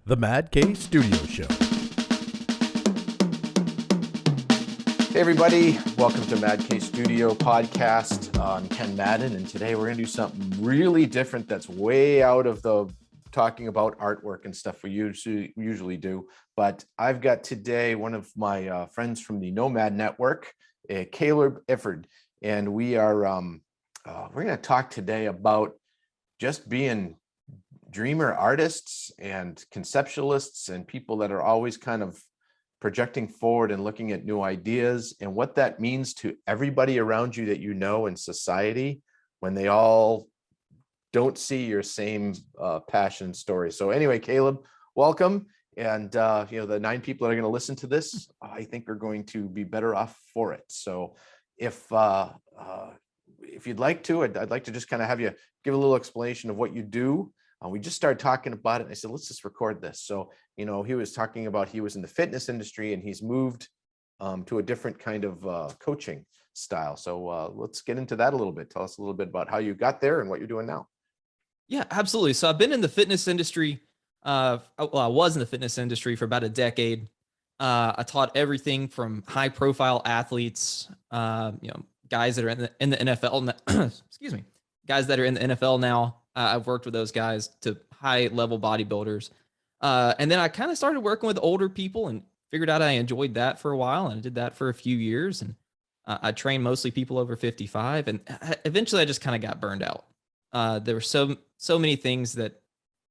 The MaddK Studio Show. Hey everybody, welcome to MaddK Studio Podcast. I'm Ken Madden, and today we're going to do something really different that's way out of the talking about artwork and stuff we usually do. But I've got today one of my friends from the Nomad Network, Kotler, Efurd, and we're going to talk today about just being dreamer artists and conceptualists and people that are always kind of projecting forward and looking at new ideas and what that means to everybody around you that you know in society when they all don't see your same passion story. So anyway, Caleb, welcome. And the 9 people that are going to listen to this, I think are going to be better off for it. So if you'd like to, I'd like to just kind of have you give a little explanation of what you do. We just started talking about it, and I said, let's just record this. So, he was talking about he was in the fitness industry, and he's moved to a different kind of coaching style. So let's get into that a little bit. Tell us a little bit about how you got there and what you're doing now. Yeah, absolutely. So I've been in the fitness industry. I was in the fitness industry for about a decade. I taught everything from high profile athletes, guys that are in the NFL. Excuse me, guys that are in the NFL now. I've worked with those guys to high level bodybuilders. And then I kind of started working with older people and figured out I enjoyed that for a while. And I did that for a few years. And I trained mostly people over 55. And eventually I just kind of got burned out. There were so many things that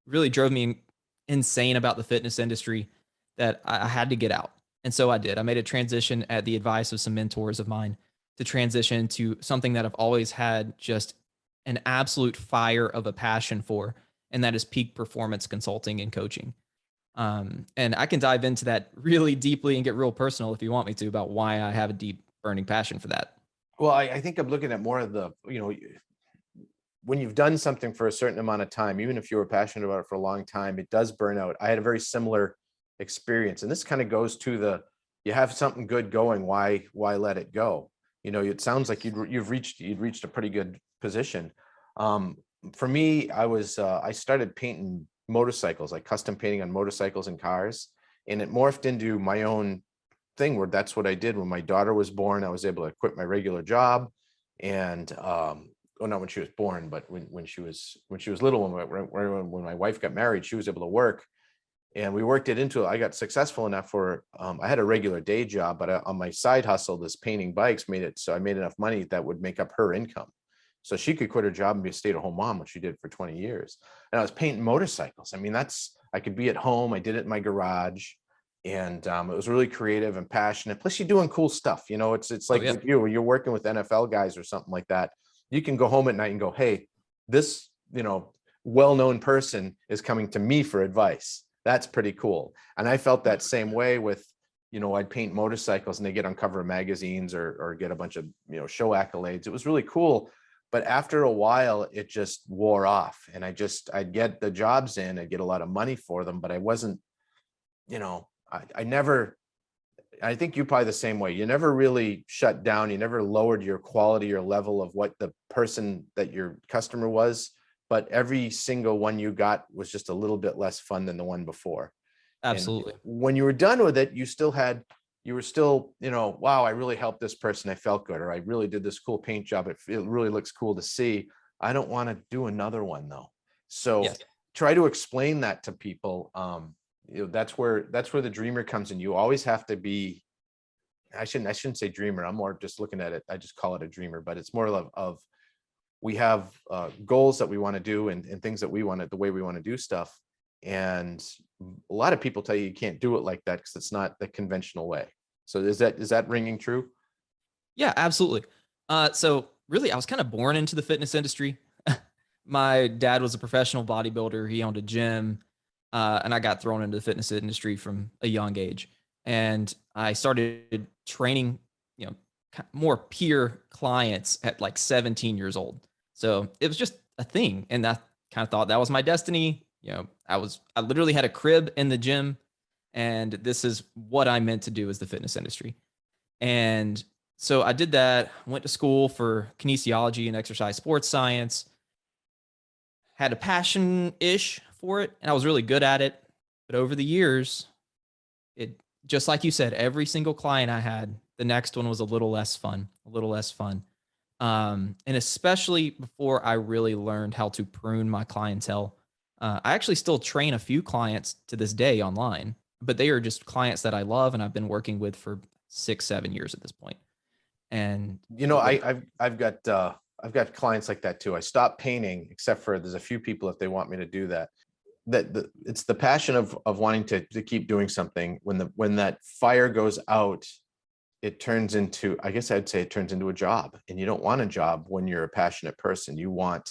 really drove me insane about the fitness industry that I had to get out. And so I did. I made a transition at the advice of some mentors of mine to transition to something that I've always had just an absolute fire of a passion for, and that is peak performance consulting and coaching. And I can dive into that really deeply and get real personal if you want me to about why I have a deep burning passion for that. Well, I think I'm looking at more of the, when you've done something for a certain amount of time, even if you were passionate about it for a long time, it does burn out. I had a very similar experience. And this kind of goes to you have something good going, why let it go? It sounds like you'd reached a pretty good position. For me, I started painting motorcycles, like custom painting on motorcycles and cars, and it morphed into my own thing where that's what I did. When my daughter was born, I was able to quit my regular job, and well, not when she was born, but when she was little, when my wife got married, she was able to work, and we worked it into. I got successful enough for I had a regular day job, but on my side hustle, this painting bikes made it so I made enough money that would make up her income. So she could quit her job and be a stay-at-home mom, which she did for 20 years. And I was painting motorcycles. I mean, I could be at home. I did it in my garage, and it was really creative and passionate. Plus, you're doing cool stuff. It's like with you, when you're working with NFL guys or something like that, you can go home at night and go, hey, this, well-known person is coming to me for advice. That's pretty cool. And I felt that same way with, I'd paint motorcycles and they get on cover of magazines or get a bunch of, show accolades. It was really cool. But after a while, it just wore off, and I'd get the jobs in, I'd get a lot of money for them, but I wasn't, I think you're probably the same way. You never really shut down. You never lowered your quality or level of what the person that your customer was, but every single one you got was just a little bit less fun than the one before. Absolutely. And when you were done with it, you were still, wow, I really helped this person. I felt good, or I really did this cool paint job. It really looks cool to see. I don't want to do another one though. So try to explain that to people. That's where the dreamer comes in. You always have to be, I shouldn't say dreamer. I'm more just looking at it. I just call it a dreamer, but it's more of we have goals that we want to do and things that we want to, the way we want to do stuff. And a lot of people tell you can't do it like that because it's not the conventional way. So is that ringing true? Yeah, absolutely. So really, I was kind of born into the fitness industry. My dad was a professional bodybuilder. He owned a gym, and I got thrown into the fitness industry from a young age. And I started training, more peer clients at like 17 years old. So it was just a thing, and I kind of thought that was my destiny. I literally had a crib in the gym, and this is what I meant to do as the fitness industry. And so I did that, went to school for kinesiology and exercise sports science, had a passion-ish for it, and I was really good at it. But over the years, it just like you said, every single client I had, the next one was a little less fun, a little less fun. And especially before I really learned how to prune my clientele. I actually still train a few clients to this day online, but they are just clients that I love and I've been working with for 6, 7 years at this point. And You know, I've got clients like that too. I stopped painting, except for there's a few people if they want me to do that. It's the passion of wanting to keep doing something. When that fire goes out, it turns into, I guess I'd say it turns into a job, and you don't want a job when you're a passionate person. You want,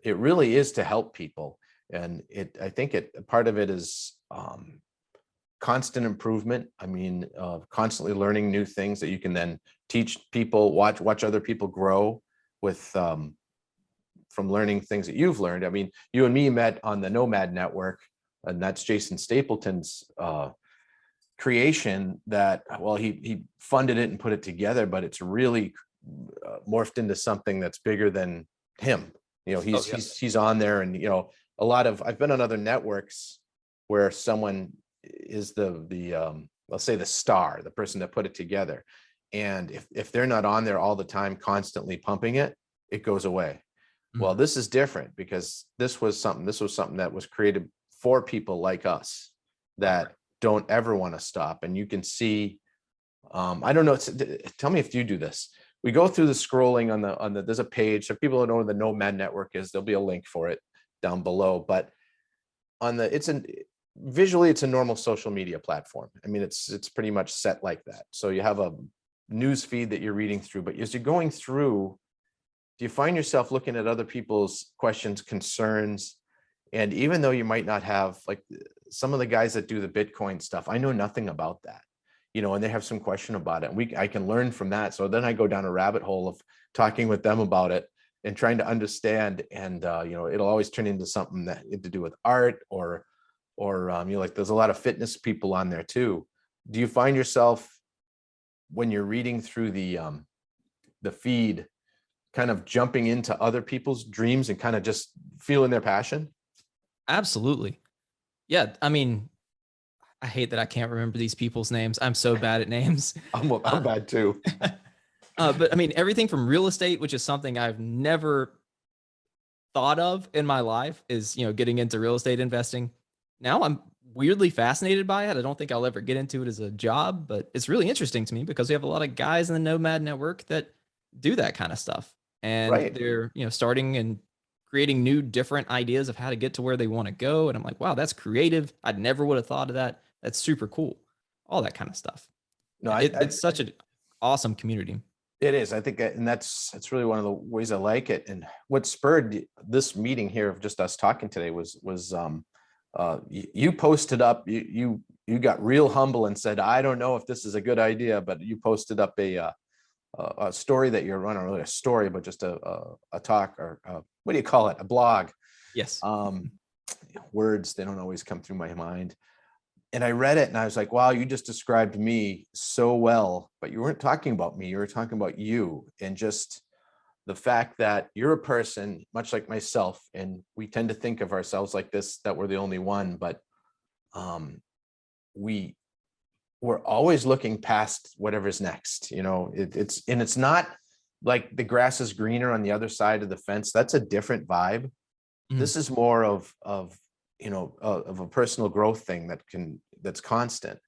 it really is to help people. And I think part of it is, constant improvement. I mean, constantly learning new things that you can then teach people, watch other people grow with, from learning things that you've learned. I mean, you and me met on the Nomad Network, and that's Jason Stapleton's creation that, well, he funded it and put it together, but it's really morphed into something that's bigger than him. You know, he's on there, and, you know, I've been on other networks where someone is the let's say the star, the person that put it together. And if they're not on there all the time, constantly pumping it, it goes away. Well, this is different because this was something that was created for people like us that don't ever want to stop. And you can see, I don't know, tell me if you do this. We go through the scrolling on the there's a page. So people don't know what the Nomad Network is, there'll be a link for it down below. But visually, it's a normal social media platform. I mean, it's pretty much set like that. So you have a news feed that you're reading through, but as you're going through, do you find yourself looking at other people's questions, concerns? And even though you might not have, like, some of the guys that do the Bitcoin stuff, I know nothing about that, you know, and they have some question about it, and I can learn from that. So then I go down a rabbit hole of talking with them about it and trying to understand. And you know, it'll always turn into something that to do with art or you know, like, there's a lot of fitness people on there too. Do you find yourself, when you're reading through the feed, kind of jumping into other people's dreams and kind of just feeling their passion? Absolutely. Yeah. I mean, I hate that I can't remember these people's names. I'm so bad at names. I'm bad too. But I mean, everything from real estate, which is something I've never thought of in my life, is, you know, getting into real estate investing. Now I'm weirdly fascinated by it. I don't think I'll ever get into it as a job, but it's really interesting to me because we have a lot of guys in the Nomad Network that do that kind of stuff. And they're, you know, starting and creating new, different ideas of how to get to where they want to go. And I'm like, wow, that's creative. I never would have thought of that. That's super cool. All that kind of stuff. No, it's such an awesome community. It is. I think, and that's really one of the ways I like it. And what spurred this meeting here of just us talking today was you posted up, you got real humble and said, I don't know if this is a good idea, but you posted up a story that you're running, really a story, but just a talk, or what do you call it? A blog. Yes. Words, they don't always come through my mind. And I read it and I was like, wow, you just described me so well, but you weren't talking about me. You were talking about you, and just the fact that you're a person much like myself. And we tend to think of ourselves like this, that we're the only one, but we're always looking past whatever's next, you know. It's not like the grass is greener on the other side of the fence. That's a different vibe. This is more of you know, of a personal growth thing that's constant.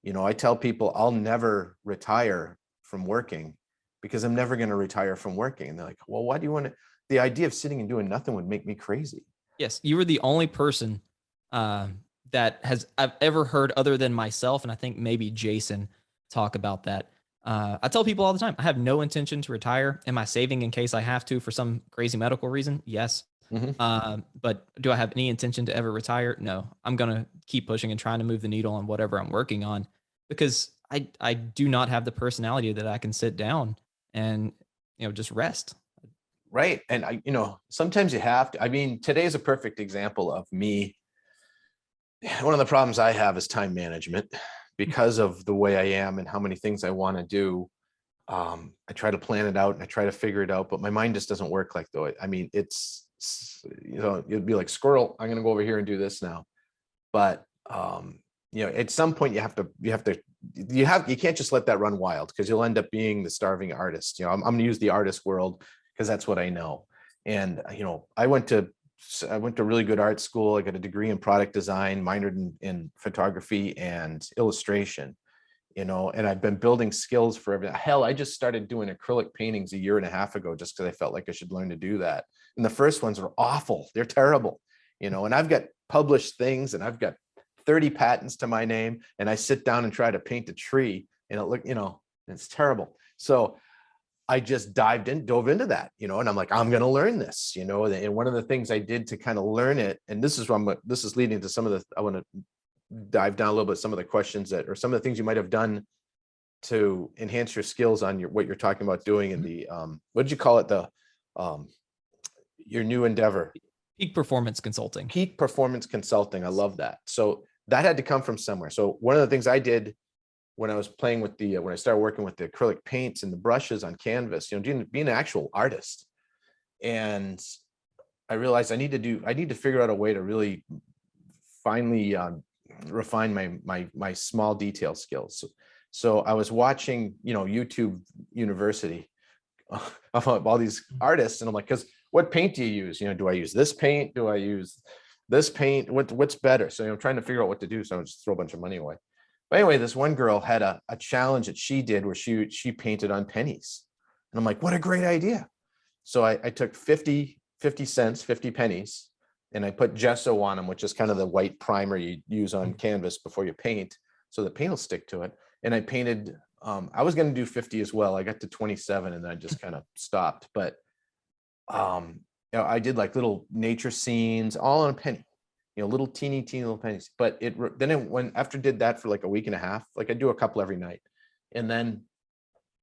You know, I tell people I'll never retire from working because I'm never going to retire from working. And they're like, well, why do you want to? The idea of sitting and doing nothing would make me crazy. Yes. You were the only person that I've ever heard, other than myself, and I think maybe Jason, talk about that. I tell people all the time, I have no intention to retire. Am I saving in case I have to for some crazy medical reason? Yes. But do I have any intention to ever retire? No. I'm going to keep pushing and trying to move the needle on whatever I'm working on, because I do not have the personality that I can sit down and, you know, just rest. Right. And you know, sometimes you have to. I mean, today's a perfect example of me. One of the problems I have is time management because of the way I am and how many things I want to do. I try to plan it out and I try to figure it out, but my mind just doesn't work like the way. I mean, it's, you know, you'd be like, squirrel, I'm going to go over here and do this now. But at some point you can't just let that run wild, because you'll end up being the starving artist. I'm going to use the artist world because that's what I know. And I went to really good art school. I got a degree in product design, minored in photography and illustration. And I've been building skills for everything. Hell, I just started doing acrylic paintings a year and a half ago, just because I felt like I should learn to do that. And the first ones were awful. They're terrible, and I've got published things, and I've got 30 patents to my name, and I sit down and try to paint a tree, and it's terrible. So I just dove into that, and I'm like, I'm going to learn this, and one of the things I did to kind of learn it, and this is leading to some of the, I want to dive down a little bit, some of the questions or some of the things you might have done to enhance your skills on what you're talking about doing in the, what did you call it? Your new endeavor. Peak performance consulting. Peak performance consulting. I love that. So that had to come from somewhere. So one of the things I did when I was playing with when I started working with the acrylic paints and the brushes on canvas, being an actual artist, and I realized I need to figure out a way to really finally refine my small detail skills. So I was watching, YouTube University of all these artists, and I'm like, because what paint do you use? Do I use this paint? Do I use this paint? What's better? So I'm trying to figure out what to do. So I would just throw a bunch of money away. But anyway, this one girl had a challenge that she did where she painted on pennies. And I'm like, what a great idea. So I took 50 cents, 50 pennies, and I put gesso on them, which is kind of the white primer you use on canvas before you paint, so the paint will stick to it. And I painted, I was going to do 50 as well. I got to 27 and then I just kind of stopped. But I did like little nature scenes all on a penny, little teeny little pennies. But after did that for like a week and a half, like I do a couple every night. And then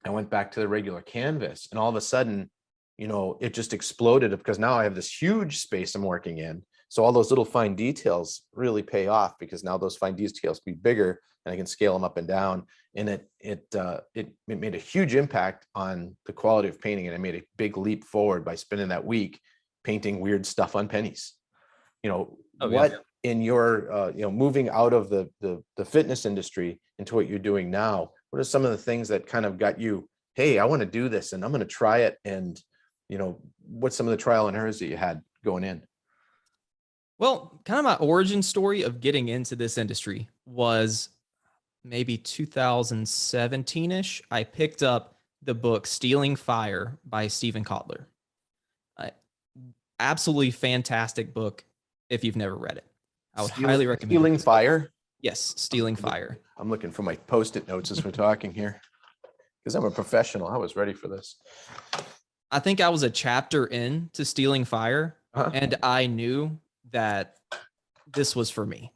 I went back to the regular canvas, and all of a sudden, it just exploded, because now I have this huge space I'm working in. So all those little fine details really pay off, because now those fine details be bigger and I can scale them up and down. And it made a huge impact on the quality of painting. And I made a big leap forward by spending that week painting weird stuff on pennies. In your, moving out of the fitness industry into what you're doing now, what are some of the things that kind of got you, hey, I want to do this and I'm going to try it? And, what's some of the trial and errors that you had going in? Well, kind of my origin story of getting into this industry was maybe 2017-ish. I picked up the book Stealing Fire by Stephen Kotler. Absolutely fantastic book if you've never read it. I would highly recommend Stealing it. Fire? Yes, Stealing Fire. I'm looking for my Post-it notes as we're talking here, because I'm a professional. I was ready for this. I think I was a chapter in to Stealing Fire, and I knew that this was for me.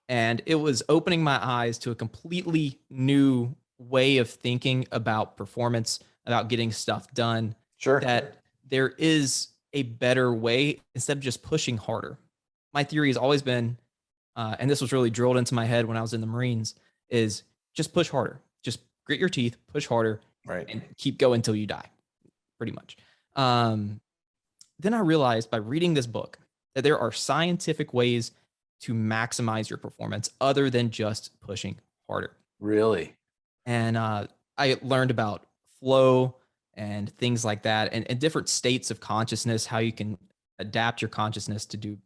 And it was opening my eyes to a completely new way of thinking about performance, about getting stuff done. Sure. That there is a better way instead of just pushing harder. My theory has always been, and this was really drilled into my head when I was in the Marines, is just push harder. Just grit your teeth, push harder, right, and keep going until you die, pretty much. Then I realized by reading this book that there are scientific ways to maximize your performance other than just pushing harder. Really? And I learned about flow and things like that, and different states of consciousness, how you can adapt your consciousness to do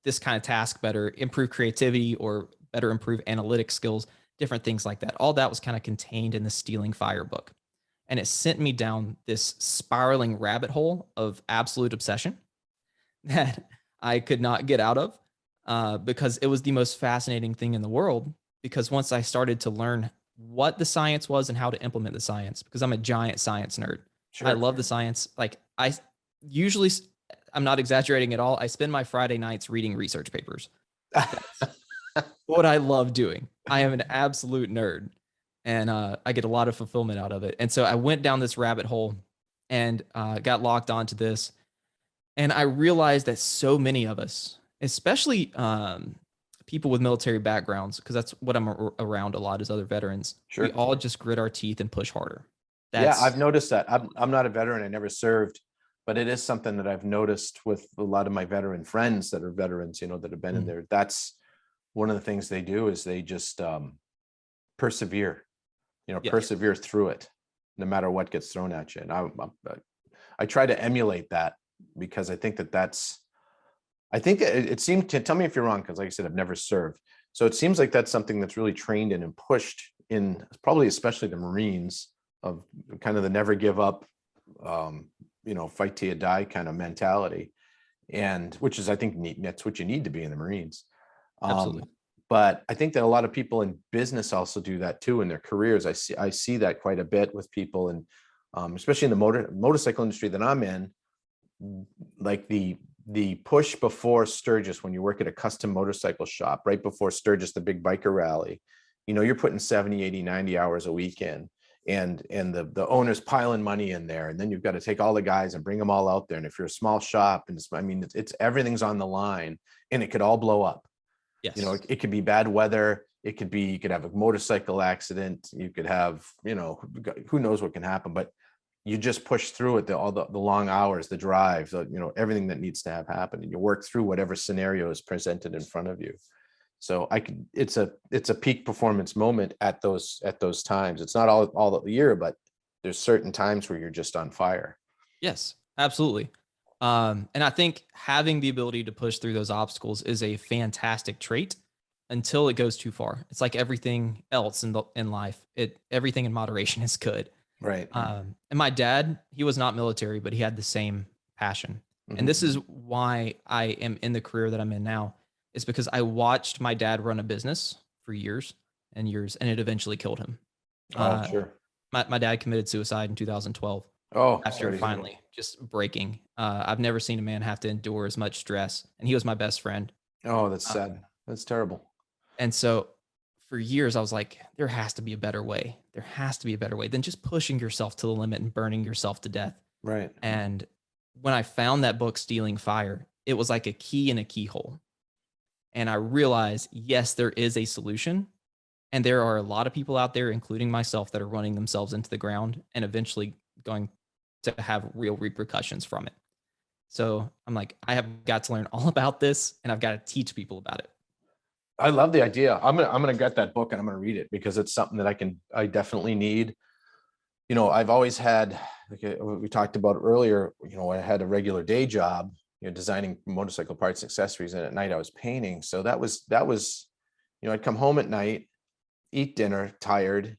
this kind of task better, improve creativity, or better improve analytic skills, different things like that. All that was kind of contained in the Stealing Fire book. And it sent me down this spiraling rabbit hole of absolute obsession that I could not get out of, because it was the most fascinating thing in the world. Because once I started to learn what the science was and how to implement the science, because I'm a giant science nerd. Sure. I love the science. Like I'm not exaggerating at all, I spend my Friday nights reading research papers. That's what I love doing. I am an absolute nerd, and I get a lot of fulfillment out of it. And so I went down this rabbit hole and got locked onto this. And I realized that so many of us, especially people with military backgrounds, because that's what I'm around a lot, is other veterans. Sure. We all just grit our teeth and push harder. Yeah, I've noticed that. I'm not a veteran. I never served, but it is something that I've noticed with a lot of my veteran friends that are veterans, that have been in there. That's one of the things they do is they just persevere, Yes. persevere through it, no matter what gets thrown at you. And I try to emulate that, because I think I think it seemed to, tell me if you're wrong, because like I said, I've never served. So it seems like that's something that's really trained in and pushed in, probably especially the Marines, of kind of the never give up, fight till you die kind of mentality. And which is, I think, neat. That's what you need to be in the Marines. Absolutely. But I think that a lot of people in business also do that too in their careers. I see that quite a bit with people, and especially in the motorcycle industry that I'm in, like the push before Sturgis, when you work at a custom motorcycle shop, right before Sturgis, the big biker rally, you're putting 70, 80, 90 hours a week in, and the owner's piling money in there. And then you've got to take all the guys and bring them all out there. And if you're a small shop, and it's everything's on the line, and it could all blow up. Yes. It could be bad weather. You could have a motorcycle accident. You could have, who knows what can happen, but you just push through it, all the long hours, the drive, everything that needs to have happen, and you work through whatever scenario is presented in front of you. So it's a peak performance moment at those times. It's not all the year, but there's certain times where you're just on fire. Yes, absolutely. And I think having the ability to push through those obstacles is a fantastic trait until it goes too far. It's like everything else in life. Everything in moderation is good. Right. And my dad, he was not military, but he had the same passion. Mhm. And this is why I am in the career that I'm in now, is because I watched my dad run a business for years and years, and it eventually killed him. Sure. My dad committed suicide in 2012. Oh, After finally just breaking. I've never seen a man have to endure as much stress, and he was my best friend. Oh, that's sad. That's terrible. And so for years I was like, there has to be a better way. There has to be a better way than just pushing yourself to the limit and burning yourself to death. Right. And when I found that book, Stealing Fire, it was like a key in a keyhole. And I realized, yes, there is a solution. And there are a lot of people out there, including myself, that are running themselves into the ground and eventually going to have real repercussions from it. So I'm like, I have got to learn all about this, and I've got to teach people about it. I love the idea. I'm gonna get that book and I'm gonna read it, because it's something that I definitely need. I've always had, like we talked about earlier, I had a regular day job, designing motorcycle parts and accessories, and at night I was painting. So that was, I'd come home at night, eat dinner, tired,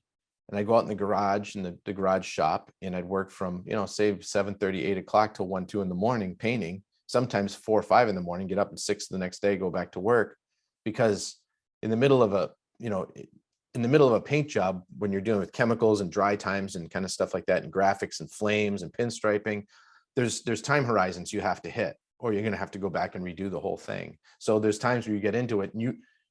and I'd go out in the garage, in the garage shop, and I'd work from, say 7:30, 8 o'clock till 1, 2 in the morning painting, sometimes 4 or 5 in the morning, get up at 6 the next day, go back to work. Because in the middle of a paint job, when you're dealing with chemicals and dry times and kind of stuff like that, and graphics and flames and pinstriping, there's time horizons you have to hit, or you're going to have to go back and redo the whole thing. So there's times where you get into it, and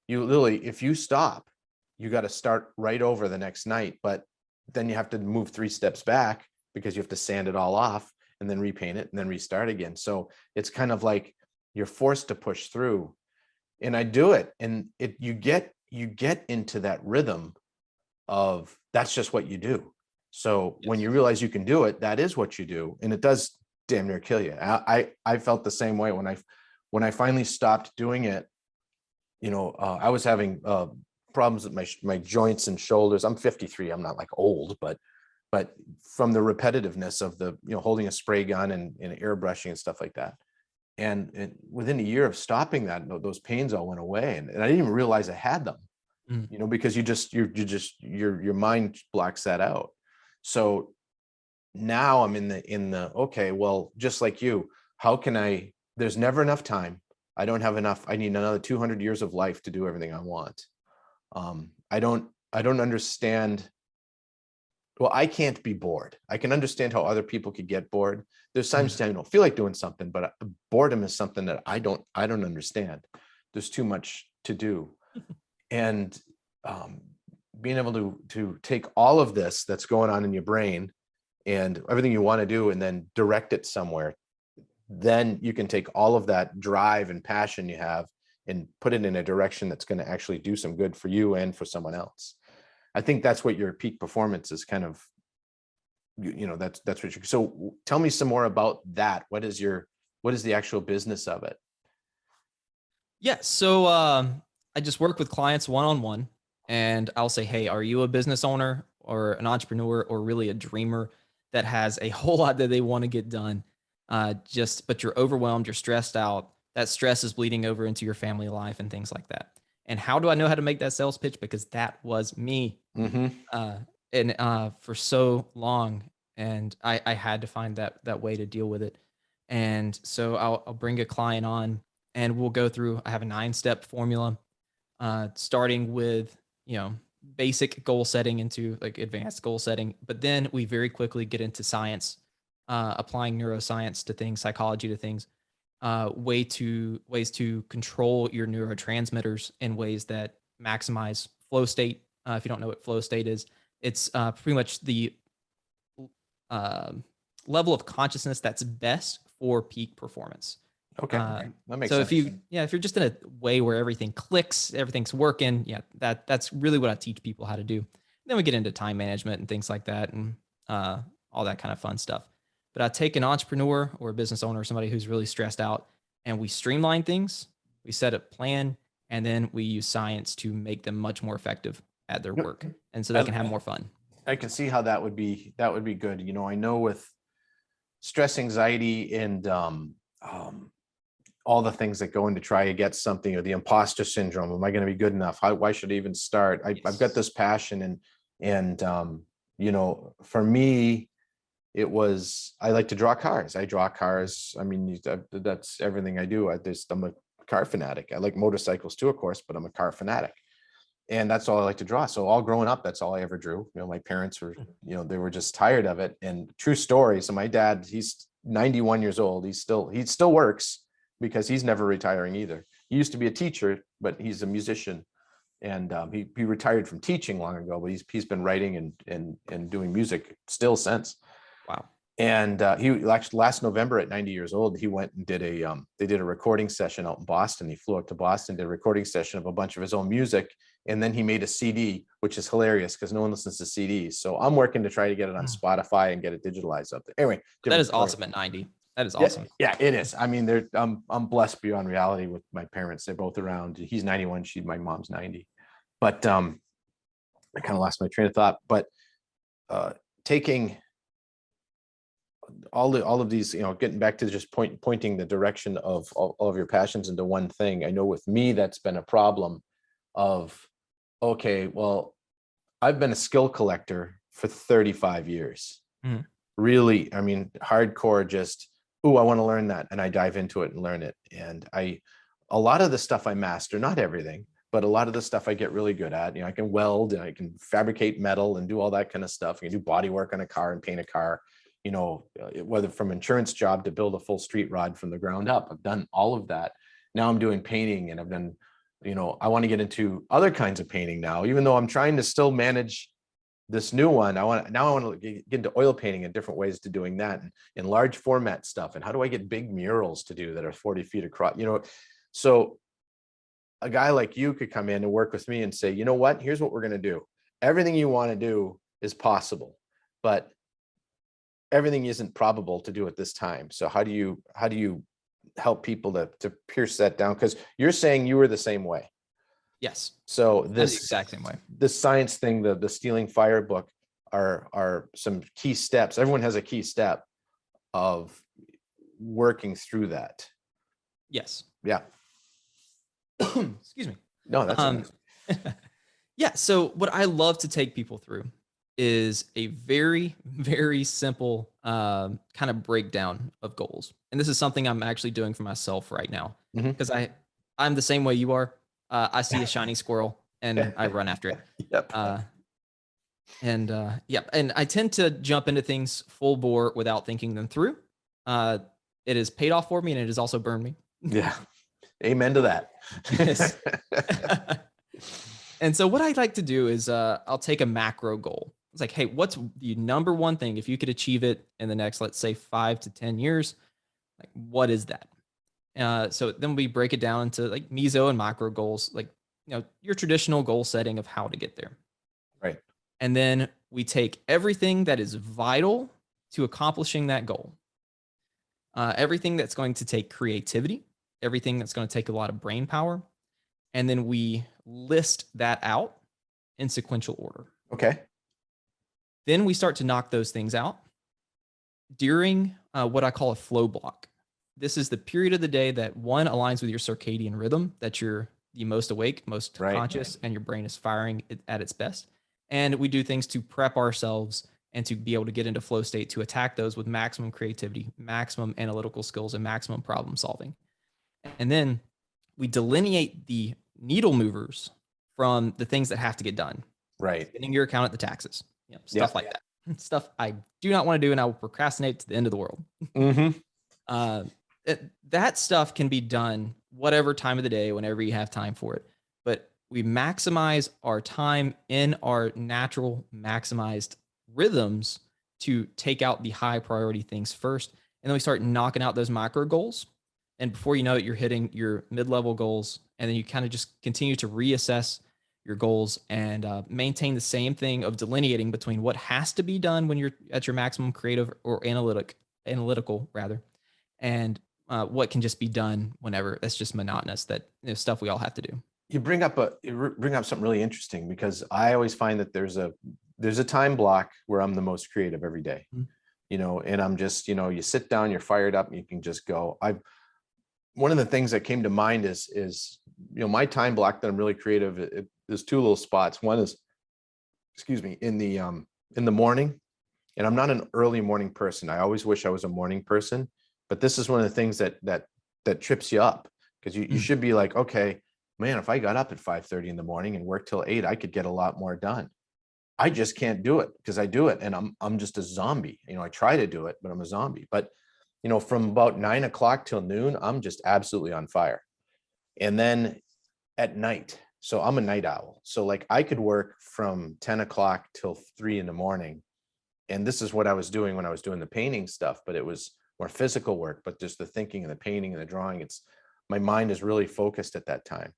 you literally, if you stop, you got to start right over the next night. But then you have to move 3 steps back, because you have to sand it all off and then repaint it and then restart again. So it's kind of like you're forced to push through. And I do it, and you get into that rhythm of, that's just what you do. So when you realize you can do it, that is what you do, and it does damn near kill you. I felt the same way when I finally stopped doing it. I was having problems with my joints and shoulders. I'm 53. I'm not like old, but from the repetitiveness of the holding a spray gun and airbrushing and stuff like that. And within a year of stopping that, those pains all went away, and I didn't even realize I had them. Because your mind blocks that out. So now I'm in the okay, well, just like you, how can there's never enough time. I don't have enough. I need another 200 years of life to do everything I want. I don't understand. Well, I can't be bored. I can understand how other people could get bored. There's times I don't feel like doing something, but boredom is something that I don't understand. There's too much to do. And being able to take all of this that's going on in your brain and everything you want to do, and then direct it somewhere, then you can take all of that drive and passion you have and put it in a direction that's going to actually do some good for you and for someone else. I think that's what your peak performance is kind of, that's what you're. So tell me some more about that. What is the actual business of it? Yeah. So I just work with clients one-on-one, and I'll say, hey, are you a business owner or an entrepreneur or really a dreamer that has a whole lot that they want to get done? But you're overwhelmed, you're stressed out. That stress is bleeding over into your family life and things like that. And how do I know how to make that sales pitch? Because that was me. Mm-hmm. For so long, and I had to find that way to deal with it. And so I'll bring a client on, and we'll go through. I have a 9-step formula, starting with basic goal setting into like advanced goal setting, but then we very quickly get into science, applying neuroscience to things, psychology to things, ways to control your neurotransmitters in ways that maximize flow state. If you don't know what flow state is, it's pretty much the level of consciousness that's best for peak performance. Okay. That makes so sense. if you're just in a way where everything clicks, everything's working, that's really what I teach people how to do. Then we get into time management and things like that, and all that kind of fun stuff. But I take an entrepreneur or a business owner, somebody who's really stressed out, and we streamline things, we set a plan, and then we use science to make them much more effective at their work, and so they can have more fun. I can see how that would be good. I know with stress, anxiety, and all the things that go into try to get something, or the imposter syndrome. Am I going to be good enough? Why should I even start? I've got this passion, and for me, it was, I like to draw cars. I draw cars. I mean, that's everything I do. I'm a car fanatic. I like motorcycles too, of course, but I'm a car fanatic. And that's all I like to draw. So all growing up, that's all I ever drew. My parents were, they were just tired of it. And true story. So my dad, he's 91 years old. He still works because he's never retiring either. He used to be a teacher, but he's a musician. And he retired from teaching long ago, but he's been writing and doing music still since. Wow. And he actually, last November at 90 years old, he went and did they did a recording session out in Boston. He flew out to Boston, did a recording session of a bunch of his own music. And then he made a CD, which is hilarious because no one listens to CDs. So I'm working to try to get it on Spotify and get it digitalized up there. Anyway. That is awesome at 90. That is awesome. Yeah, it is. I mean, I'm blessed beyond reality with my parents. They're both around. He's 91. My mom's 90. But I kind of lost my train of thought. But taking all of these, getting back to just pointing the direction of all of your passions into one thing. I know with me, that's been a problem of, okay, well, I've been a skill collector for 35 years. Mm. Really, I mean, hardcore, just, I want to learn that. And I dive into it and learn it. And a lot of the stuff I master, not everything, but a lot of the stuff I get really good at. I can weld and I can fabricate metal and do all that kind of stuff. I can do body work on a car and paint a car. Whether from insurance job to build a full street rod from the ground up. I've done all of that. Now I'm doing painting, and I've done, I want to get into other kinds of painting now, even though I'm trying to still manage this new one. I want to get into oil painting and different ways to doing that, and in large format stuff. And how do I get big murals to do that are 40 feet across? So a guy like you could come in and work with me and say, you know what, here's what we're going to do. Everything you want to do is possible, but everything isn't probable to do at this time. So how do you help people to pierce that down? Because you're saying you were the same way. Yes. So That's the exact same way. The science thing, the Stealing Fire book are some key steps. Everyone has a key step of working through that. Yes. Yeah. Excuse me. No, that's yeah. So what I love to take people through is a very, very simple kind of breakdown of goals. And this is something I'm actually doing for myself right now, because I'm the same way you are. I see a shiny squirrel and I run after it. Yep. And I tend to jump into things full bore without thinking them through. It has paid off for me, and it has also burned me. Yeah. Amen to that. Yes. And so what I'd like to do is I'll take a macro goal. It's like, hey, what's the number one thing, if you could achieve it in the next, let's say 5 to 10 years, like what is that? So then we break it down into like meso and macro goals, like, your traditional goal setting of how to get there. Right. And then we take everything that is vital to accomplishing that goal. Everything that's going to take creativity, everything that's going to take a lot of brain power, and then we list that out in sequential order. Okay. Then we start to knock those things out during what I call a flow block. This is the period of the day that one aligns with your circadian rhythm, that you're the most awake, most conscious, and your brain is firing at its best. And we do things to prep ourselves and to be able to get into flow state to attack those with maximum creativity, maximum analytical skills, and maximum problem solving. And then we delineate the needle movers from the things that have to get done. Right. Getting your account at the taxes, stuff like that. Stuff I do not want to do, and I will procrastinate to the end of the world. That stuff can be done whatever time of the day, whenever you have time for it. But we maximize our time in our natural maximized rhythms to take out the high priority things first. And then we start knocking out those micro goals. And before you know it, you're hitting your mid-level goals. And then you kind of just continue to reassess your goals and maintain the same thing of delineating between what has to be done when you're at your maximum creative or analytical rather, and what can just be done whenever. That's just monotonous, that stuff we all have to do. You bring up something really interesting, because I always find that there's a time block where I'm the most creative every day, and I'm just, you sit down, you're fired up, and you can just go. One of the things that came to mind is my time block that I'm really creative. There's two little spots. One is, in the morning, and I'm not an early morning person. I always wish I was a morning person, but this is one of the things that trips you up, because you should be like, okay, man, if I got up at 5:30 in the morning and worked till 8, I could get a lot more done. I just can't do it, because I do it and I'm just a zombie. I try to do it, but I'm a zombie. But from about 9 o'clock till noon, I'm just absolutely on fire. And then at night, so I'm a night owl. So like I could work from 10 o'clock till 3 in the morning. And this is what I was doing when I was doing the painting stuff, but it was more physical work, but just the thinking and the painting and the drawing, my mind is really focused at that time.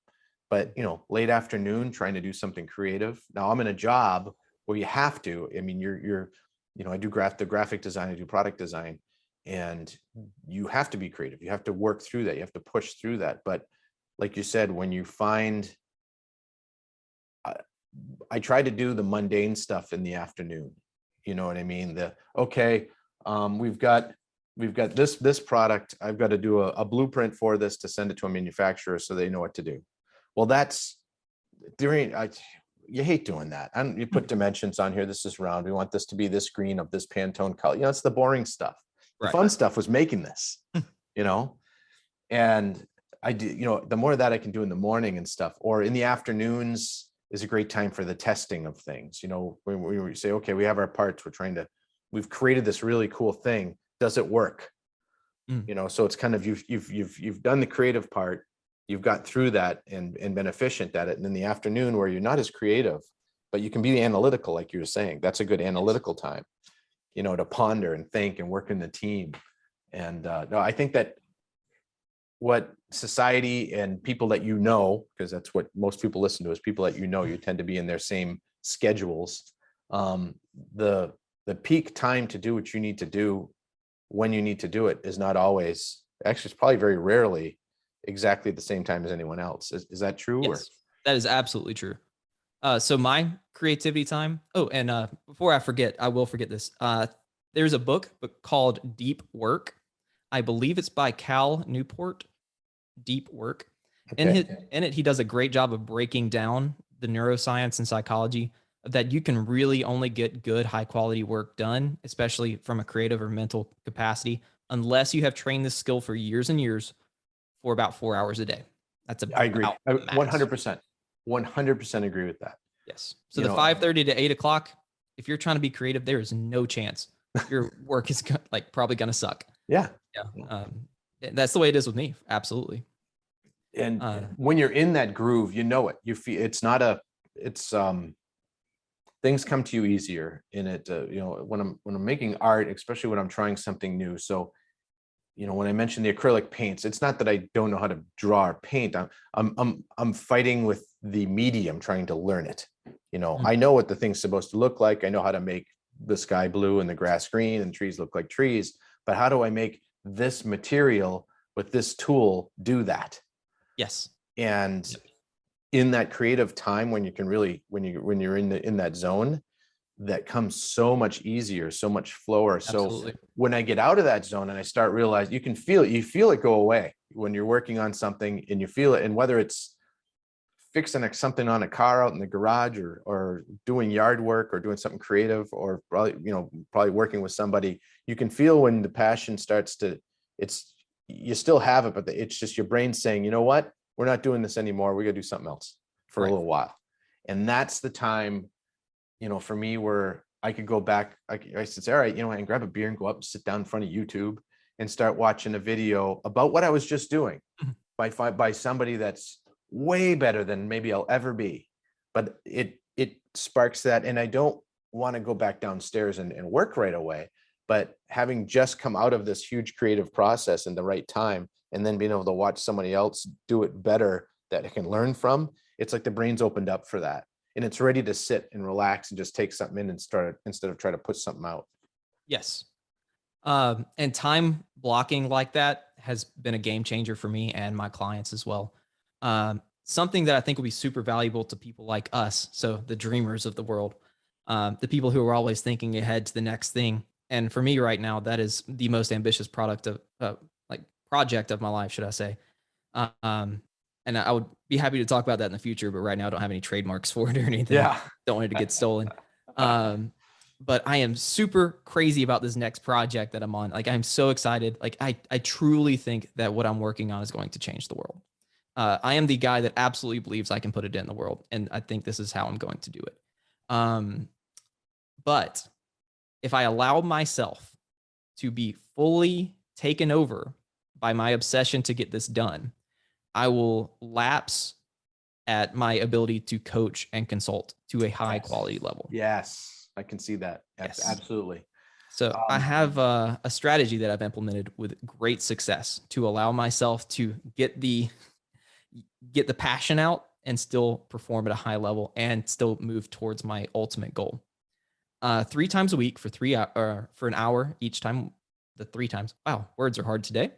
But, late afternoon, trying to do something creative. Now I'm in a job where you have to, I do graphic design, I do product design, and you have to be creative. You have to work through that. You have to push through that. But like you said, when you find, I try to do the mundane stuff in the afternoon. You know what I mean? We've got this product. I've got to do a blueprint for this to send it to a manufacturer so they know what to do. Well, that's you hate doing that. You put dimensions on here. This is round. We want this to be this green of this Pantone color. It's the boring stuff. The fun stuff was making this, and I do, the more of that I can do in the morning and stuff, or in the afternoons is a great time for the testing of things. When we say, okay, we have our parts, we've created this really cool thing. Does it work? So it's kind of, you've done the creative part, you've got through that and been efficient at it. And in the afternoon, where you're not as creative, but you can be analytical, like you were saying, that's a good analytical time, to ponder and think and work in the team. And no, I think that what society and people that because that's what most people listen to, is people that you tend to be in their same schedules. The peak time to do what you need to do when you need to do it is not always, actually, it's probably very rarely exactly at the same time as anyone else. Is that true? Yes, that is absolutely true. So my creativity time. Oh, and before I forget, I will forget this. There's a book called Deep Work. I believe it's by Newport. Deep Work. Okay. In it, he does a great job of breaking down the neuroscience and psychology that you can really only get good, high quality work done, especially from a creative or mental capacity, unless you have trained this skill for years and years for about 4 hours a day. I agree. 100%. 100% agree with that. Yes. So the 5:30 to 8 o'clock, if you're trying to be creative, there is no chance your work is probably going to suck. Yeah. That's the way it is with me. Absolutely. And when you're in that groove, it, you feel things come to you easier in it. When I'm making art, especially when I'm trying something new. So, when I mentioned the acrylic paints, it's not that I don't know how to draw or paint. I'm fighting with the medium, trying to learn it. I know what the thing's supposed to look like. I know how to make the sky blue and the grass green and trees look like trees, but how do I make this material with this tool do that? Yes. And in that creative time when you can really, when you're in that zone, that comes so much easier, so much flower. So Absolutely. when I get out of that zone and I start realizing, you can feel it, you feel it go away when you're working on something and you feel it. And whether it's fixing something on a car out in the garage, or doing yard work, or doing something creative, or probably working with somebody, you can feel when the passion starts to, you still have it, but it's just your brain saying, you know what, we're not doing this anymore. We got to do something else for a little while. And that's the time, for me, where I could go back. I said, all right, and grab a beer and go up and sit down in front of YouTube and start watching a video about what I was just doing by somebody that's way better than maybe I'll ever be. But it sparks that. And I don't want to go back downstairs and work right away. But having just come out of this huge creative process in the right time, and then being able to watch somebody else do it better that I can learn from, it's like the brain's opened up for that. And it's ready to sit and relax and just take something in and start, instead of trying to put something out. Yes. And time blocking like that has been a game changer for me and my clients as well. Something that I think will be super valuable to people like us. So the dreamers of the world, the people who are always thinking ahead to the next thing. And for me right now, that is the most ambitious project of my life, should I say. And I would be happy to talk about that in the future, but right now I don't have any trademarks for it or anything. Yeah. Don't want it to get stolen. But I am super crazy about this next project that I'm on. Like, I'm so excited. Like, I truly think that what I'm working on is going to change the world. I am the guy that absolutely believes I can put it in the world. And I think this is how I'm going to do it. But if I allow myself to be fully taken over by my obsession to get this done, I will lapse at my ability to coach and consult to a high quality level. Yes, I can see that. Yes. Absolutely. So I have a strategy that I've implemented with great success to allow myself to get the passion out and still perform at a high level and still move towards my ultimate goal. 3 times a week for an hour each time. The 3 times. Wow, words are hard today.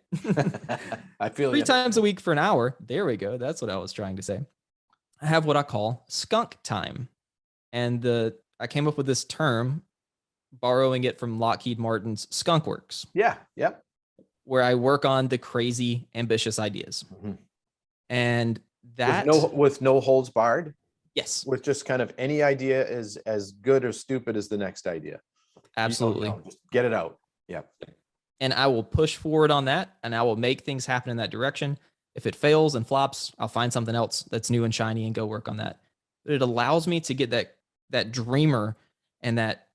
I feel 3 times a week for an hour. There we go. That's what I was trying to say. I have what I call skunk time. And I came up with this term, borrowing it from Lockheed Martin's Skunk Works. Yeah. Yep. Where I work on the crazy, ambitious ideas. Mm-hmm. And that with no holds barred. Yes. With just kind of any idea is as good or stupid as the next idea. Absolutely. Just get it out. Yeah. And I will push forward on that, and I will make things happen in that direction. If it fails and flops, I'll find something else that's new and shiny and go work on that. But it allows me to get that dreamer and that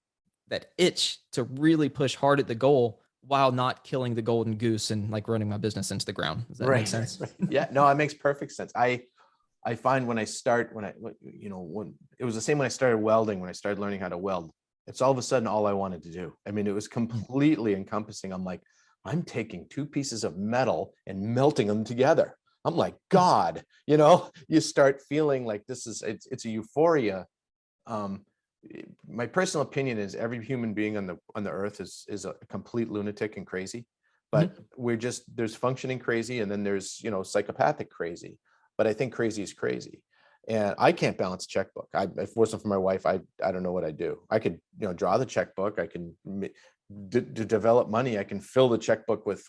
itch to really push hard at the goal while not killing the golden goose and like running my business into the ground. Does that make sense? Yeah, no, it makes perfect sense. I find when it was the same when I started welding, when I started learning how to weld, it's all of a sudden all I wanted to do. I mean, it was completely encompassing. I'm like, I'm taking 2 pieces of metal and melting them together. I'm like, God, you start feeling like it's a euphoria. My personal opinion is every human being on the earth is a complete lunatic and crazy, but there's functioning crazy, and then there's, psychopathic crazy. But I think crazy is crazy. And I can't balance a checkbook. If it wasn't for my wife, I don't know what I'd do. I could, draw the checkbook. I can to develop money. I can fill the checkbook with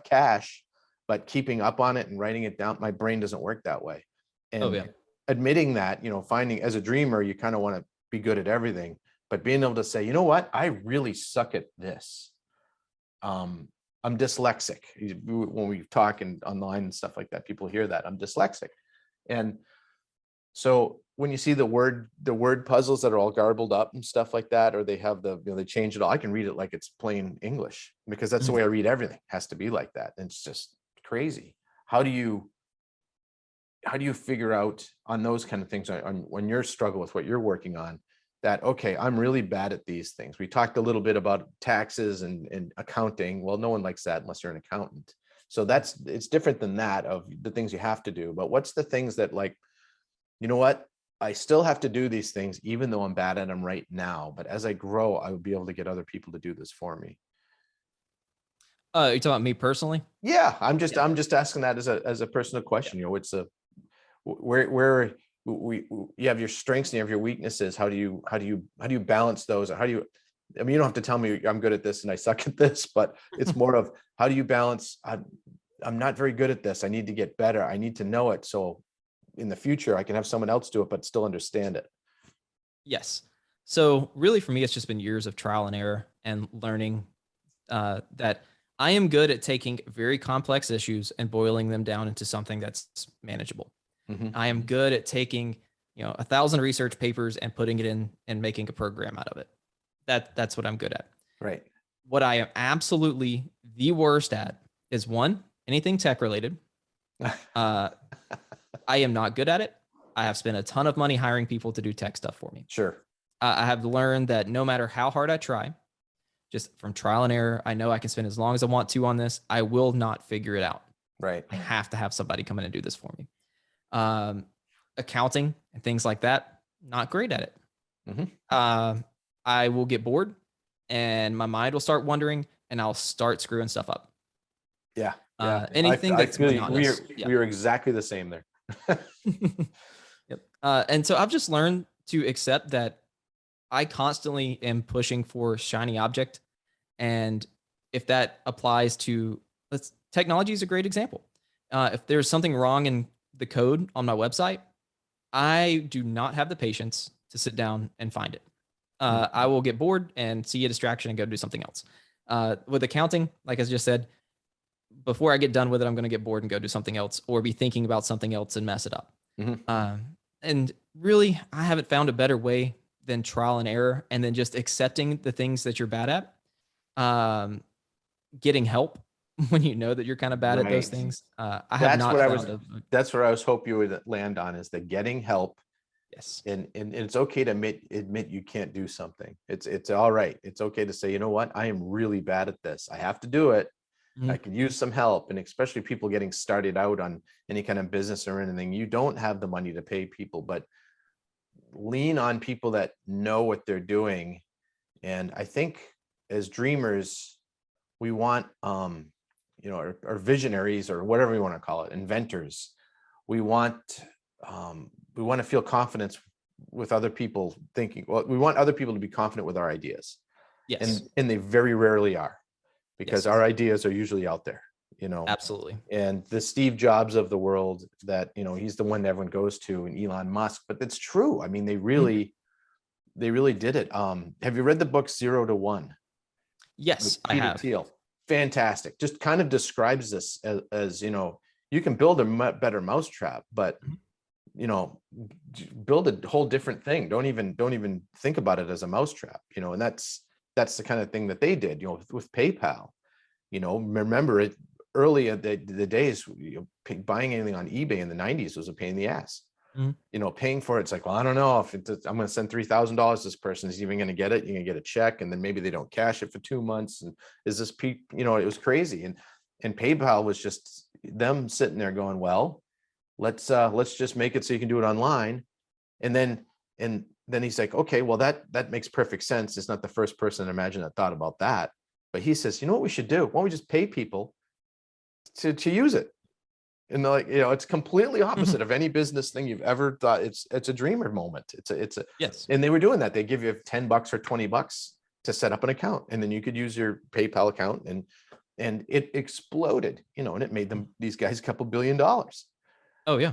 cash, but keeping up on it and writing it down, my brain doesn't work that way. And admitting that, finding as a dreamer, you kind of want to be good at everything, but being able to say, you know what, I really suck at this. I'm dyslexic. When we talk online and stuff like that, people hear that I'm dyslexic. And so when you see the word puzzles that are all garbled up and stuff like that, or they have they change it all, I can read it like it's plain English, because that's the way I read everything. It has to be like that. And it's just crazy. How do you figure out on those kind of things when you're struggling with what you're working on, that, okay, I'm really bad at these things. We talked a little bit about taxes and accounting. Well, no one likes that unless you're an accountant. So it's different than that, of the things you have to do. But what's the things that, like, you know what, I still have to do these things, even though I'm bad at them right now. But as I grow, I will be able to get other people to do this for me. You're talking about me personally? Yeah, I'm just asking that as a personal question. It's where you have your strengths and you have your weaknesses. How do you balance those? Or how do you, I mean, you don't have to tell me I'm good at this and I suck at this, but it's more of how do you balance? I'm not very good at this. I need to get better. I need to know it. So in the future, I can have someone else do it, but still understand it. Yes. So really for me, it's just been years of trial and error and learning that I am good at taking very complex issues and boiling them down into something that's manageable. I am good at taking, 1,000 research papers and putting it in and making a program out of it. That's what I'm good at. Right. What I am absolutely the worst at is one, anything tech related. I am not good at it. I have spent a ton of money hiring people to do tech stuff for me. Sure. I have learned that no matter how hard I try, just from trial and error, I know I can spend as long as I want to on this. I will not figure it out. Right. I have to have somebody come in and do this for me. Accounting and things like that, not great at it. I will get bored and my mind will start wandering and I'll start screwing stuff up. Yeah. Anything that's monotonous. We are exactly the same there. Yep. And so I've just learned to accept that I constantly am pushing for shiny object. And if that applies to technology is a great example. If there's something wrong in the code on my website, I do not have the patience to sit down and find it. I will get bored and see a distraction and go do something else. With accounting, like I just said, before I get done with it, I'm going to get bored and go do something else or be thinking about something else and mess it up. And really, I haven't found a better way than trial and error and then just accepting the things that you're bad at. Getting help when you know that you're kind of bad at those things. That's what I was hoping you would land on, is the getting help. Yes. And it's okay to admit you can't do something. It's all right. It's okay to say, you know what, I am really bad at this. I have to do it. I could use some help. And especially people getting started out on any kind of business or anything, you don't have the money to pay people, but lean on people that know what they're doing. And I think as dreamers, we want, our visionaries or whatever you want to call it, inventors. We want to feel confidence with other people thinking. Well, we want other people to be confident with our ideas. Yes. And they very rarely are, because our ideas are usually out there, Absolutely. And the Steve Jobs of the world, that, he's the one that everyone goes to, and Elon Musk, but that's true. I mean, they really did it. Have you read the book 0 to 1? Yes, I have. Thiel? Fantastic. Just kind of describes this as you can build a better mousetrap, but build a whole different thing. Don't even think about it as a mousetrap, and that's the kind of thing that they did, with PayPal. Remember it early at the days, buying anything on eBay in the 90s was a pain in the ass. Paying for it's like, well, I don't know if I'm going to send $3,000. This person is even going to get it. You're going to get a check, and then maybe they don't cash it for 2 months. And is this it was crazy. And PayPal was just them sitting there going, well, let's just make it so you can do it online. And then he's like, okay, well, that makes perfect sense. It's not the first person I imagine that thought about that. But he says, you know what we should do? Why don't we just pay people to use it? And like, it's completely opposite of any business thing you've ever thought. It's a dreamer moment. It's a yes. And they were doing that. They give you $10 or $20 to set up an account, and then you could use your PayPal account, and it exploded, and it made these guys a couple $1 billion. Oh yeah.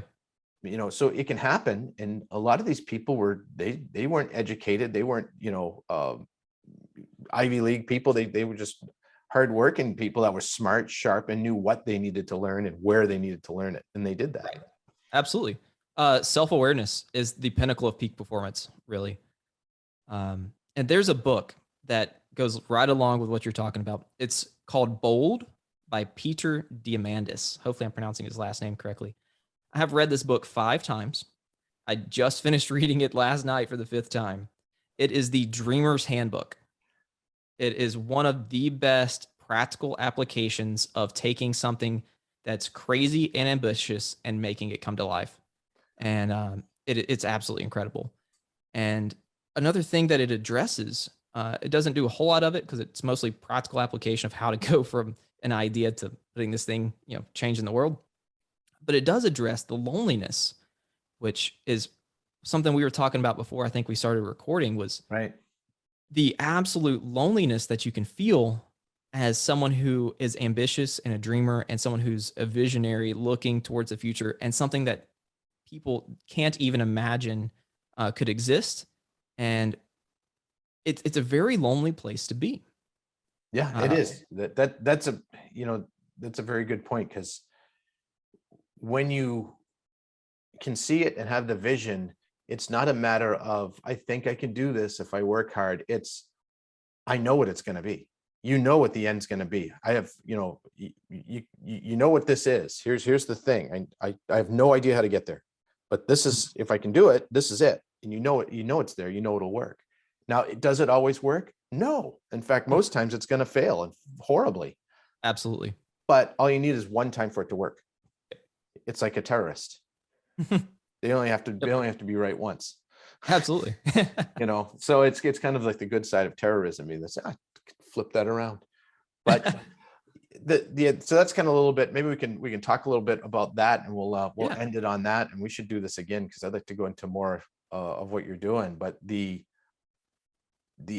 So it can happen. And a lot of these people they weren't educated. They weren't, Ivy League people. They were just hardworking people that were smart, sharp, and knew what they needed to learn and where they needed to learn it. And they did that. Right. Absolutely. Self-awareness is the pinnacle of peak performance, really. And there's a book that goes right along with what you're talking about. It's called Bold by Peter Diamandis. Hopefully I'm pronouncing his last name correctly. I have read this book 5 times. I just finished reading it last night for the 5th time. It is the dreamer's handbook. It is one of the best practical applications of taking something that's crazy and ambitious and making it come to life. And it's absolutely incredible. And another thing that it addresses, it doesn't do a whole lot of it because it's mostly practical application of how to go from an idea to putting this thing, changing the world. But it does address the loneliness, which is something we were talking about before I think we started recording was Right. the absolute loneliness that you can feel as someone who is ambitious and a dreamer and someone who's a visionary looking towards the future and something that people can't even imagine could exist. And it's a very lonely place to be. Yeah, it is. That's a, that's a very good point, because when you can see it and have the vision, it's not a matter of, I think I can do this if I work hard. It's, I know what it's going to be. You know what the end's going to be. I have, you know what this is. Here's the thing. I have no idea how to get there, but this is, if I can do it, this is it. And you know it's there, it'll work. Now, does it always work? No. In fact, most times it's going to fail, and horribly. Absolutely. But all you need is one time for it to work. It's like a terrorist. They only have to be right once. Absolutely. So it's kind of like the good side of terrorism. I mean, flip that around. But so that's kind of a little bit, maybe we can talk a little bit about that, and we'll end it on that. And we should do this again, because I'd like to go into more of what you're doing. But the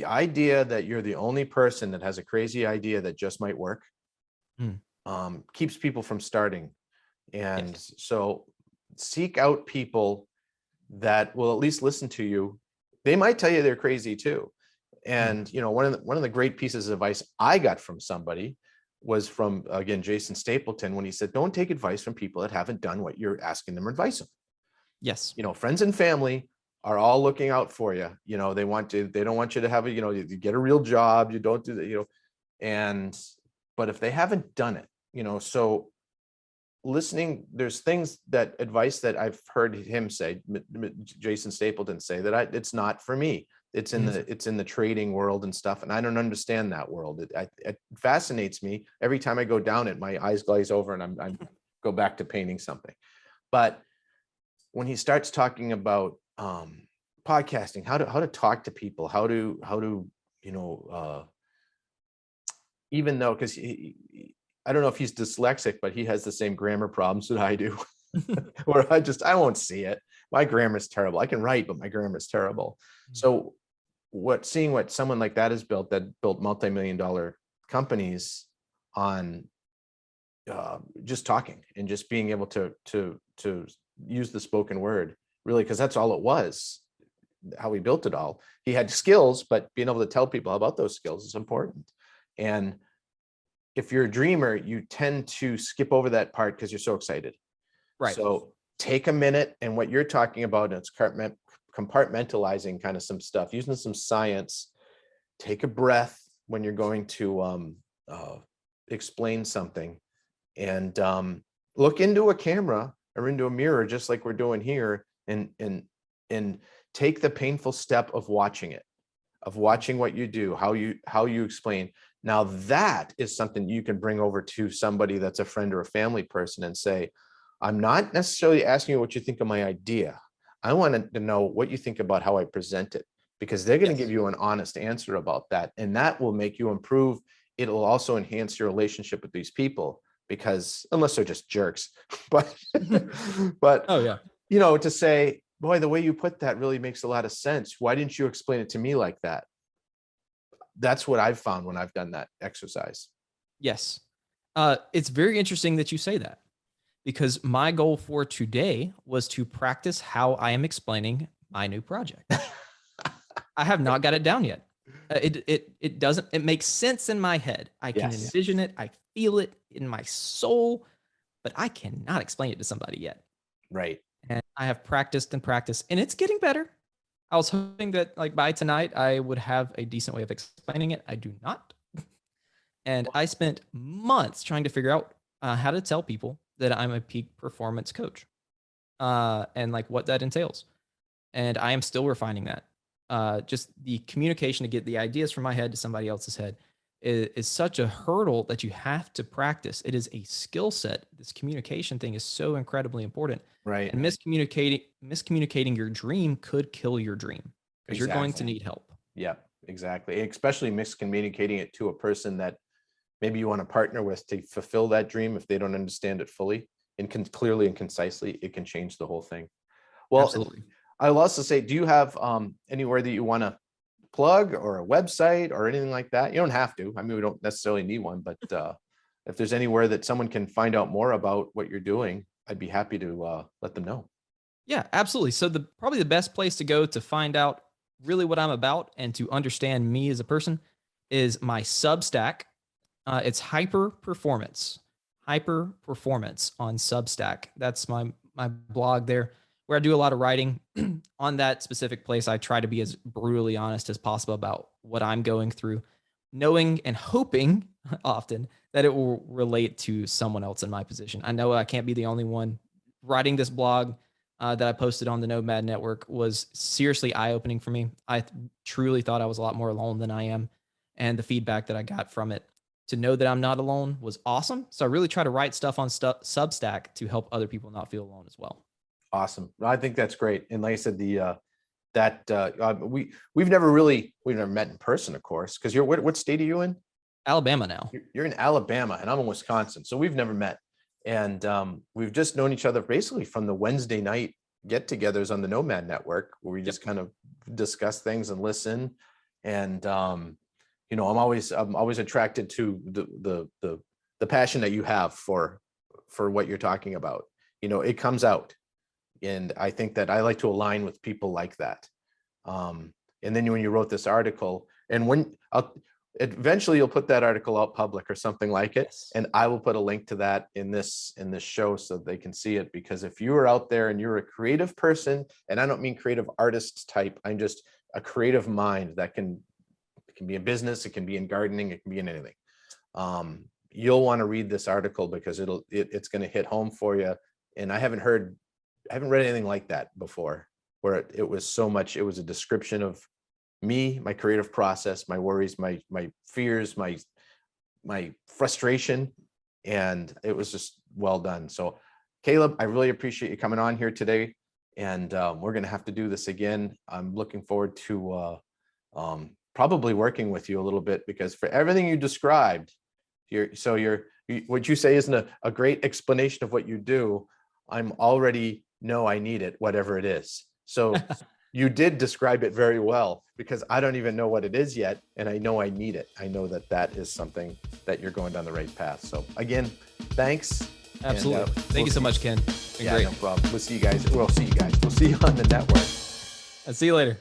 idea that you're the only person that has a crazy idea that just might work keeps people from starting. And so seek out people that will at least listen to you. They might tell you they're crazy too. And one of the great pieces of advice I got from somebody was from, again, Jason Stapleton, when he said, don't take advice from people that haven't done what you're asking them advice on. Yes. Friends and family are all looking out for you. They don't want you to have you get a real job. You don't do that, but if they haven't done it, so listening, there's advice that I've heard him say, Jason Stapleton say, that it's not for me. It's in the trading world and stuff, and I don't understand that world. It fascinates me. Every time I go down it, my eyes glaze over, and I go back to painting something. But when he starts talking about podcasting, how to talk to people, how to even though, because I don't know if he's dyslexic, but he has the same grammar problems that I do, where I won't see it. My grammar is terrible. I can write, but my grammar is terrible. So seeing what someone like that has built, that built multi-million-dollar companies on just talking and just being able to use the spoken word, really, because that's all it was, how he built it all. He had skills, but being able to tell people about those skills is important. And if you're a dreamer, you tend to skip over that part because you're so excited. Right. So take a minute, and what you're talking about, it's compartmentalizing kind of some stuff, using some science. Take a breath when you're going to explain something, and look into a camera or into a mirror, just like we're doing here, and take the painful step of watching it, of watching what you do, how you explain. Now that is something you can bring over to somebody that's a friend or a family person and say, I'm not necessarily asking you what you think of my idea. I want to know what you think about how I present it, because they're going to give you an honest answer about that. And that will make you improve. It'll also enhance your relationship with these people, because unless they're just jerks, but Oh yeah. To say, boy, the way you put that really makes a lot of sense. Why didn't you explain it to me like that? That's what I've found when I've done that exercise. Yes. It's very interesting that you say that, because my goal for today was to practice how I am explaining my new project. I have not got it down yet. It makes sense in my head. I can envision it. I feel it in my soul, but I cannot explain it to somebody yet. Right. And I have practiced and practiced, and it's getting better. I was hoping that by tonight I would have a decent way of explaining it. I do not. And I spent months trying to figure out how to tell people that I'm a peak performance coach, and what that entails. And I am still refining that. Just the communication to get the ideas from my head to somebody else's head is such a hurdle that you have to practice. It is a skill set. This communication thing is so incredibly important. Right. And miscommunicating your dream could kill your dream, because you're going to need help. Yeah, exactly. Especially miscommunicating it to a person that maybe you want to partner with to fulfill that dream. If they don't understand it fully and clearly and concisely, it can change the whole thing. Well, Absolutely. I'll also say, do you have anywhere that you want to plug, or a website or anything like that? You don't have to. I mean, we don't necessarily need one, but if there's anywhere that someone can find out more about what you're doing, I'd be happy to let them know. Yeah, absolutely. So probably the best place to go to find out really what I'm about and to understand me as a person is my Substack. It's Hyper Performance on Substack. That's my blog there, where I do a lot of writing on that specific place. I try to be as brutally honest as possible about what I'm going through, knowing and hoping often that it will relate to someone else in my position. I know I can't be the only one. Writing this blog that I posted on the Nomad Network was seriously eye-opening for me. I truly thought I was a lot more alone than I am. And the feedback that I got from it, to know that I'm not alone, was awesome. So I really try to write stuff on Substack to help other people not feel alone as well. Awesome. I think that's great. And like I said, we've never met in person, of course, because what state are you in? Alabama now. You're in Alabama and I'm in Wisconsin. So we've never met. And we've just known each other basically from the Wednesday night get-togethers on the Nomad Network, where we just kind of discuss things and listen. And I'm always attracted to the passion that you have for what you're talking about. It comes out, and I think that I like to align with people like that. And then when you wrote this article, and eventually you'll put that article out public or something like it. Yes. And I will put a link to that in this show so they can see it, because if you are out there and you're a creative person, and I don't mean creative artist type, I'm just a creative mind that can be in business, it can be in gardening, it can be in anything. You'll want to read this article, because it's going to hit home for you. And I haven't read anything like that before, where it was a description of me, my creative process, my worries, my fears, my frustration, and it was just well done. So Caleb, I really appreciate you coming on here today, and we're going to have to do this again. I'm looking forward to probably working with you a little bit, because for everything you described, what you say isn't a great explanation of what you do. I'm already know I need it, whatever it is. So you did describe it very well, because I don't even know what it is yet, and I know I need it. I know that is something that you're going down the right path. So again, thanks. Absolutely. And, Thank you so much, Ken. Been great. No problem. We'll see you guys. We'll see you on the network. I'll see you later.